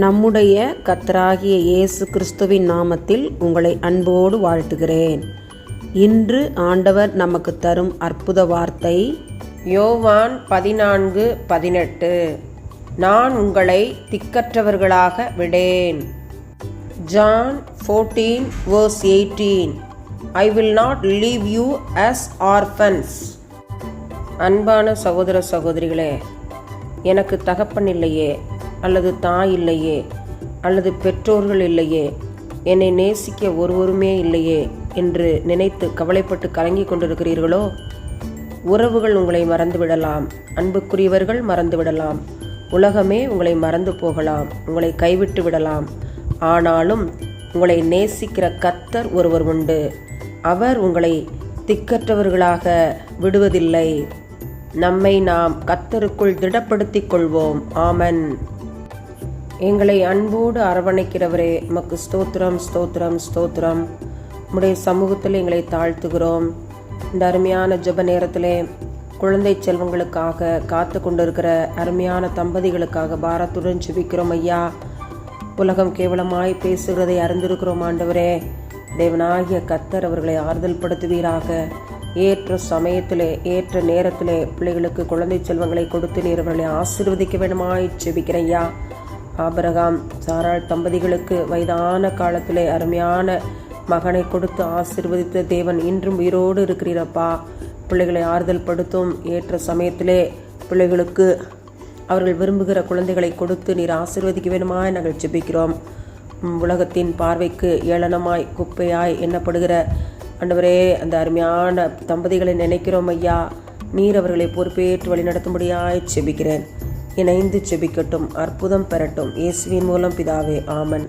நம்முடைய கர்த்தராகிய இயேசு கிறிஸ்துவின் நாமத்தில் உங்களை அன்போடு வாழ்த்துகிறேன். இன்று ஆண்டவர் நமக்கு தரும் அற்புத வார்த்தை யோவான் 14:18. நான் உங்களை திக்கற்றவர்களாக விடேன். John 14:18. I will not leave you as orphans. அன்பான சகோதர சகோதரிகளே, எனக்கு தகப்பன் இல்லையே, அல்லது தாய் இல்லையே, அல்லது பெற்றோர்கள் இல்லையே, என்னை நேசிக்க ஒருவருமே இல்லையே என்று நினைத்து கவலைப்பட்டு கலங்கி கொண்டிருக்கிறீர்களோ? உறவுகள் உங்களை மறந்துவிடலாம், அன்புக்குரியவர்கள் மறந்துவிடலாம், உலகமே உங்களை மறந்து போகலாம், உங்களை கைவிட்டு விடலாம். ஆனாலும் உங்களை நேசிக்கிற கர்த்தர் ஒருவர் உண்டு. அவர் உங்களை திக்கற்றவர்களாக விடுவதில்லை. நம்மை நாம் கர்த்தருக்குள் திடப்படுத்திக் கொள்வோம். ஆமென். எங்களை அன்போடு அரவணைக்கிறவரே, உமக்கு ஸ்தோத்திரம், ஸ்தோத்திரம், ஸ்தோத்திரம். உம்முடைய சமூகத்தில் எங்களை தாழ்த்துகிறோம். இந்த அருமையான ஜெப நேரத்திலே குழந்தை செல்வங்களுக்காக காத்து கொண்டிருக்கிற அருமையான தம்பதிகளுக்காக பாரத்துடன் ஜெபிக்கிறோம் ஐயா. உலகம் கேவலமாய் பேசுகிறதை அறிந்திருக்கிறோம் ஆண்டவரே. தேவனாகிய கர்த்தர் அவர்களை ஆறுதல் படுத்துவீராக. ஏற்ற சமயத்திலே ஏற்ற நேரத்திலே பிள்ளைகளுக்கு குழந்தை செல்வங்களை கொடுத்து நீர் அவர்களை ஆசீர்வதிக்க வேண்டுமாய் ஜெபிக்கிறேன் ஐயா. ஆபிரகாம் சாராள் தம்பதிகளுக்கு வயதான காலத்திலே அருமையான மகனை கொடுத்து ஆசீர்வதித்த தேவன் இன்றும் உயிரோடு இருக்கிறீரப்பா. பிள்ளைகளை ஆறுதல் படுத்தும். ஏற்ற சமயத்திலே பிள்ளைகளுக்கு அவர்கள் விரும்புகிற குழந்தைகளை கொடுத்து நீர் ஆசீர்வதிக்க வேண்டுமாய் நாங்கள் ஜெபிக்கிறோம். உலகத்தின் பார்வைக்கு ஏளனமாய் குப்பையாய் எண்ணப்படுகிற ஆண்டவரே, அந்த அருமையான தம்பதிகளை நினைக்கிறோம் ஐயா. நீர் அவர்களை பொறுப்பேற்று வழி நடத்தும்படியாய் ஜெபிக்கிறேன். இணைந்து ஜெபிக்கட்டும், அற்புதம் பெறட்டும். இயேசுவின் மூலம் பிதாவே, ஆமென்.